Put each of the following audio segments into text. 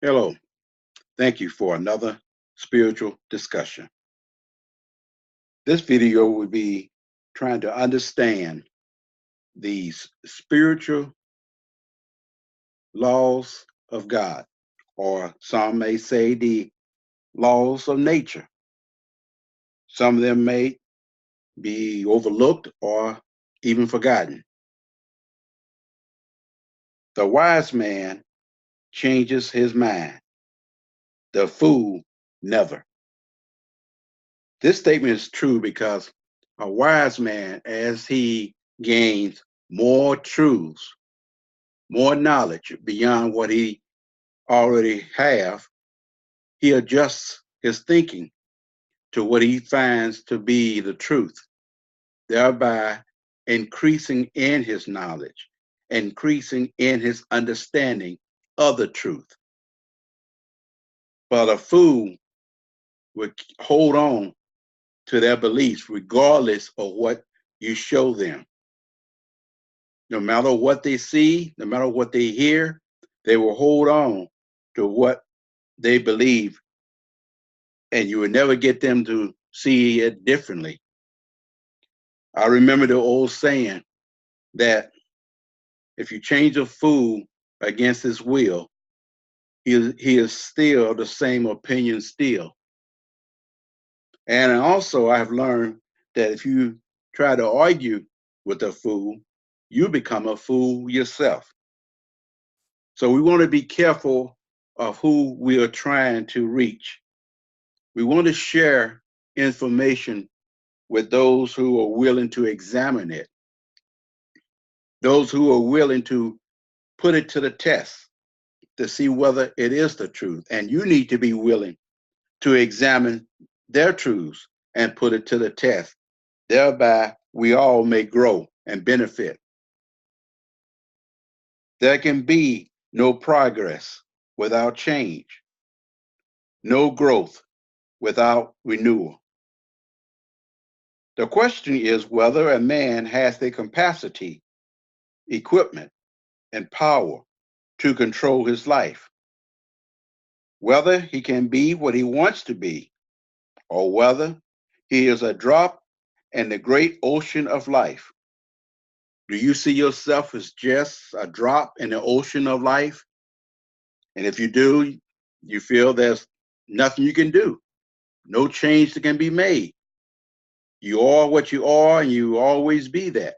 Hello, thank you for another spiritual discussion. This video will be trying to understand these spiritual laws of God, or some may say the laws of nature. Some of them may be overlooked or even forgotten. The wise man changes his mind, the fool never. This statement is true because a wise man, as he gains more truths, more knowledge beyond what he already have, he adjusts his thinking to what he finds to be the truth, thereby increasing in his knowledge, increasing in his understanding of the truth. But a fool would hold on to their beliefs regardless of what you show them. No matter what they see, no matter what they hear, they will hold on to what they believe, and you will never get them to see it differently. I remember the old saying that if you change a fool against his will, he is still the same opinion still. And also, I've learned that if you try to argue with a fool, you become a fool yourself. So we want to be careful of who we are trying to reach. We want to share information with those who are willing to examine it, those who are willing to put it to the test to see whether it is the truth. And you need to be willing to examine their truths and put it to the test. Thereby, we all may grow and benefit. There can be no progress without change, no growth without renewal. The question is whether a man has the capacity, equipment, and power to control his life, whether he can be what he wants to be, or whether he is a drop in the great ocean of life. Do you see yourself as just a drop in the ocean of life? And if you do, you feel there's nothing you can do, no change that can be made. You are what you are, and you always be that.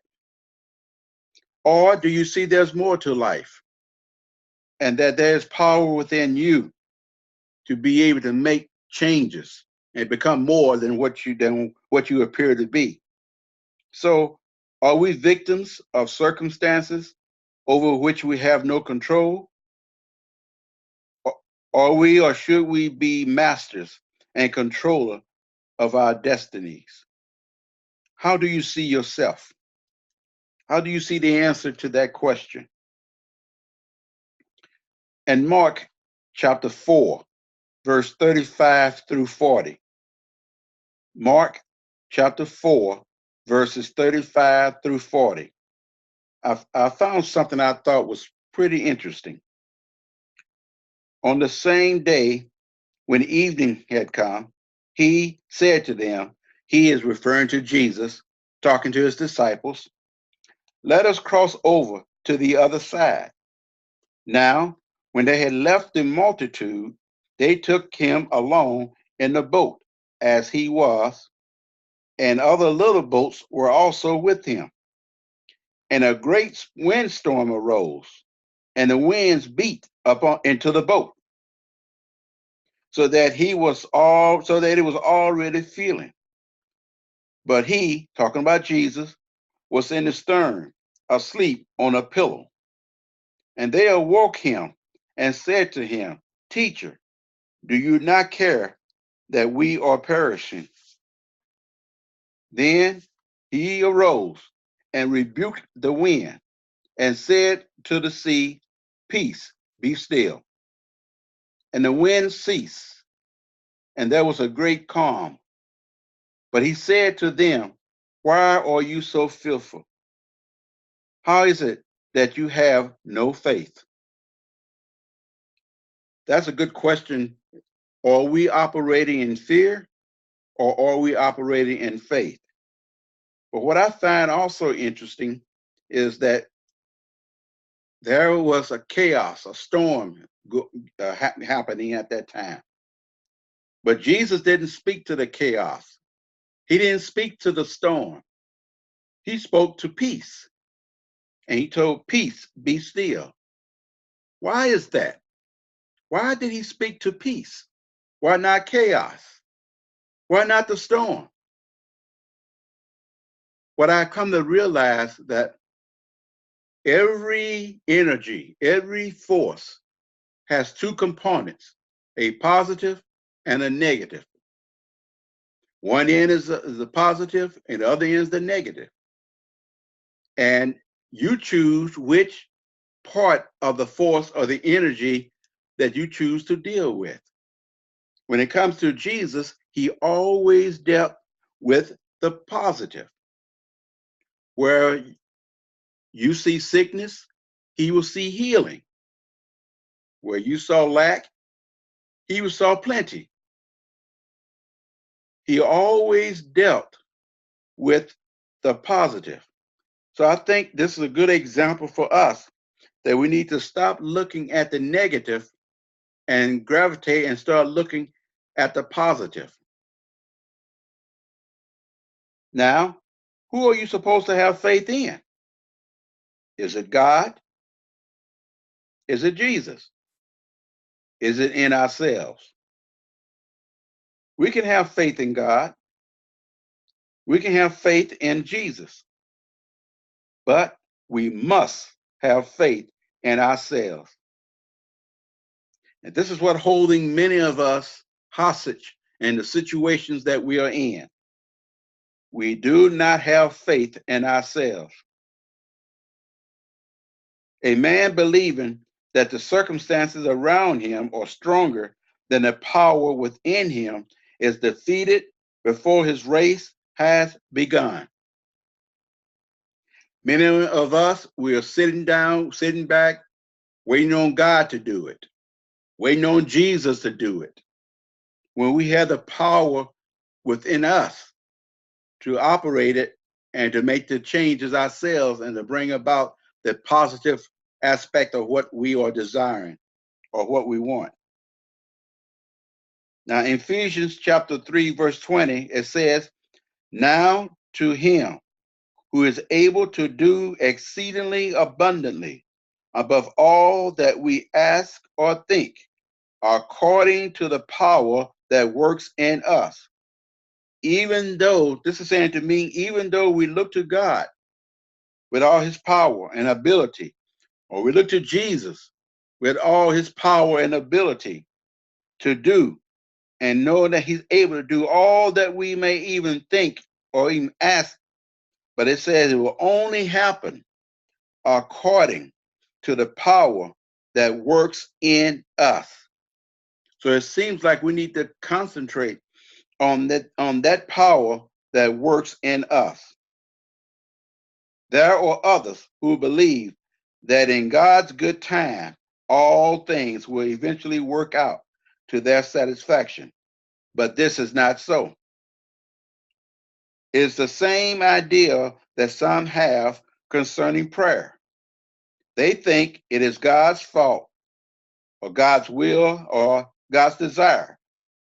Or do you see there's more to life and that there's power within you to be able to make changes and become more than what you appear to be? So, are we victims of circumstances over which we have no control? Are we, or should we be masters and controller of our destinies? How do you see yourself? How do you see the answer to that question? In Mark chapter 4, verse 35 through 40, Mark chapter 4, verses 35 through 40, I found something I thought was pretty interesting. On the same day, when evening had come, he said to them, he is referring to Jesus, talking to his disciples, let us cross over to the other side. Now, when they had left the multitude, they took him along in the boat as he was, and other little boats were also with him. And a great windstorm arose, and the winds beat into the boat, so that it was already filling. But he, talking about Jesus, was in the stern, asleep on a pillow. And they awoke him and said to him, Teacher, do you not care that we are perishing? Then he arose and rebuked the wind and said to the sea, Peace, be still. And the wind ceased, and there was a great calm. But he said to them, Why are you so fearful? How is it that you have no faith? That's a good question. Are we operating in fear or are we operating in faith? But what I find also interesting is that there was a chaos, a storm happening at that time. But Jesus didn't speak to the chaos. He didn't speak to the storm. He spoke to peace. And he told peace, be still. Why is that? Why did he speak to peace? Why not chaos? Why not the storm? What I come to realize that every energy, every force has two components, a positive and a negative. One end is the positive and the other end is the negative. And you choose which part of the force or the energy that you choose to deal with. When it comes to Jesus, he always dealt with the positive. Where you see sickness, he will see healing. Where you saw lack, he saw plenty. He always dealt with the positive. So I think this is a good example for us that we need to stop looking at the negative and gravitate and start looking at the positive. Now, who are you supposed to have faith in? Is it God? Is it Jesus? Is it in ourselves? We can have faith in God. We can have faith in Jesus. But we must have faith in ourselves. And this is what holding many of us hostage in the situations that we are in. We do not have faith in ourselves. A man believing that the circumstances around him are stronger than the power within him is defeated before his race has begun. Many of us, we are sitting down, sitting back, waiting on God to do it, waiting on Jesus to do it, when we have the power within us to operate it and to make the changes ourselves and to bring about the positive aspect of what we are desiring or what we want. Now, in Ephesians chapter 3, verse 20, it says, now to him who is able to do exceedingly abundantly above all that we ask or think, according to the power that works in us. Even though, this is saying to me, even though we look to God with all his power and ability, or we look to Jesus with all his power and ability to do, and know that he's able to do all that we may even think or even ask, but it says it will only happen according to the power that works in us. So it seems like we need to concentrate on that power that works in us. There are others who believe that in God's good time, all things will eventually work out to their satisfaction. But this is not so. It's the same idea that some have concerning prayer. They think it is God's fault or God's will or God's desire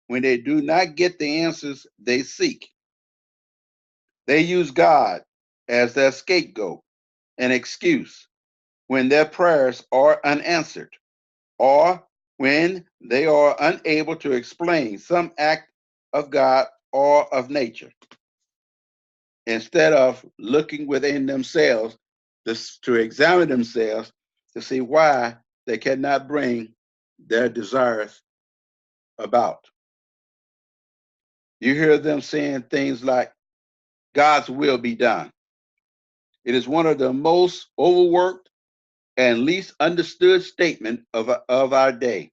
when they do not get the answers they seek. They use God as their scapegoat and excuse when their prayers are unanswered or when they are unable to explain some act of God or of nature, instead of looking within themselves to examine themselves to see why they cannot bring their desires about. You hear them saying things like, God's will be done. It is one of the most overworked and least understood statement of our day.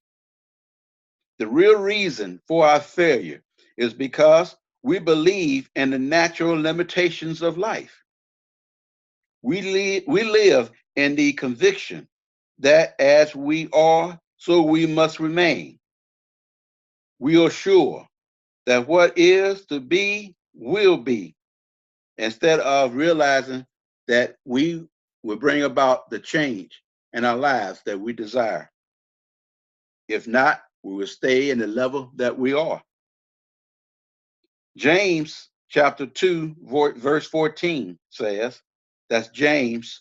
The real reason for our failure is because we believe in the natural limitations of life. We live in the conviction that as we are, so we must remain. We are sure that what is to be will be, instead of realizing that we will bring about the change in our lives that we desire. If not, we will stay in the level that we are. James chapter 2, verse 14 says, that's James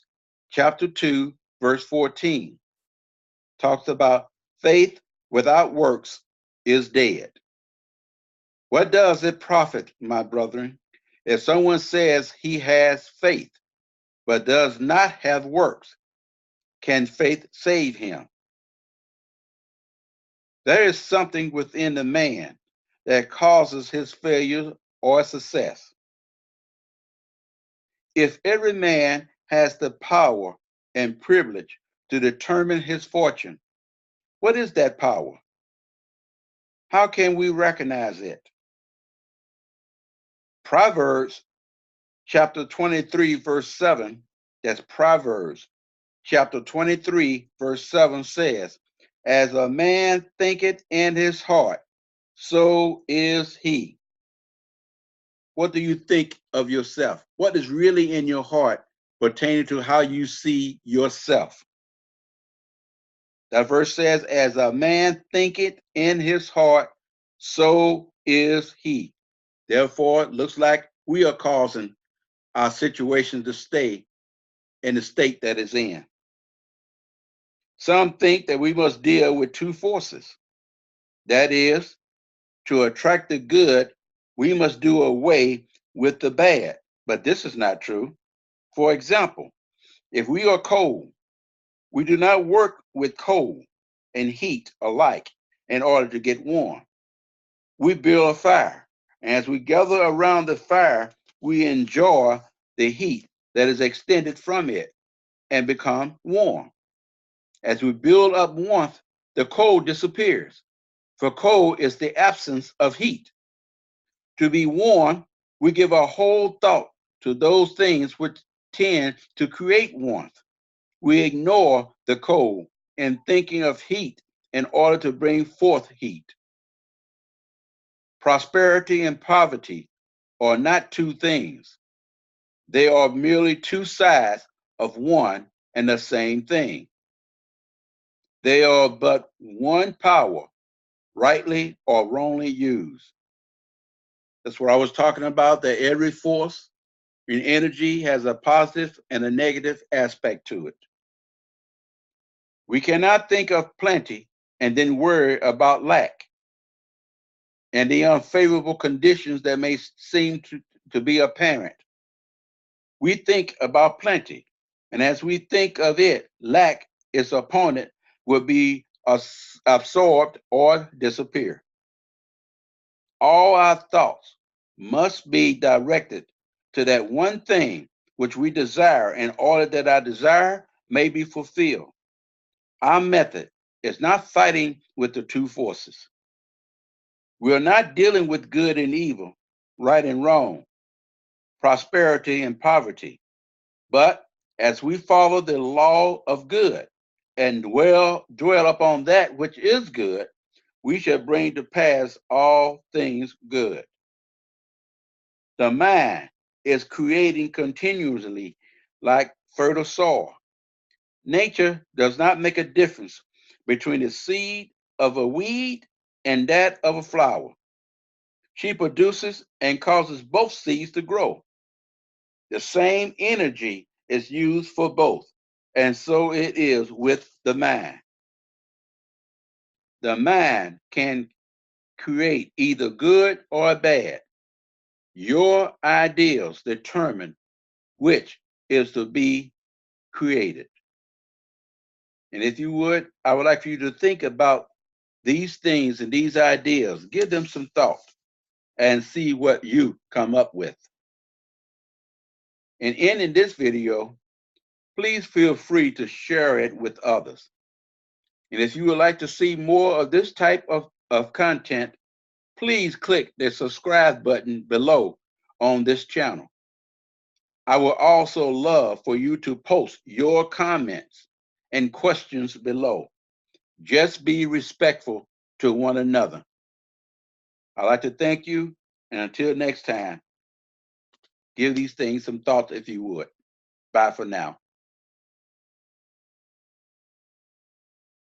chapter 2, verse 14, talks about faith without works is dead. What does it profit, my brethren, if someone says he has faith but does not have works? Can faith save him? There is something within the man that causes his failure or success. If every man has the power and privilege to determine his fortune, what is that power? How can we recognize it? Proverbs chapter 23, verse 7, that's Proverbs chapter 23, verse 7 says, as a man thinketh in his heart, so is he. What do you think of yourself? What is really in your heart pertaining to how you see yourself? That verse says, as a man thinketh in his heart, so is he. Therefore, it looks like we are causing our situation to stay in the state that it's in. Some think that we must deal with two forces. That is, to attract the good, we must do away with the bad. But this is not true. For example, if we are cold, we do not work with cold and heat alike in order to get warm. We build a fire, and as we gather around the fire, we enjoy the heat that is extended from it and become warm. As we build up warmth, the cold disappears, for cold is the absence of heat. To be warm, we give our whole thought to those things which tend to create warmth. We ignore the cold in thinking of heat in order to bring forth heat. Prosperity and poverty are not two things. They are merely two sides of one and the same thing. They are but one power, rightly or wrongly used. That's what I was talking about, that every force in energy has a positive and a negative aspect to it. We cannot think of plenty and then worry about lack and the unfavorable conditions that may seem to be apparent. We think about plenty, and as we think of it, lack, its opponent, will be absorbed or disappear. All our thoughts must be directed to that one thing which we desire in order that our desire may be fulfilled. Our method is not fighting with the two forces. We are not dealing with good and evil, right and wrong, prosperity and poverty. But as we follow the law of good and dwell upon that which is good, we shall bring to pass all things good. The mind is creating continuously like fertile soil. Nature does not make a difference between the seed of a weed and that of a flower. She produces and causes both seeds to grow. The same energy is used for both, and so it is with the mind. The mind can create either good or bad. Your ideals determine which is to be created. And if you would, I would like for you to think about these things and these ideas, give them some thought and see what you come up with. And ending this video, please feel free to share it with others. And if you would like to see more of this type of content, please click the subscribe button below on this channel. I would also love for you to post your comments and questions below. Just be respectful to one another. I'd like to thank you, and until next time, give these things some thought if you would. Bye for now.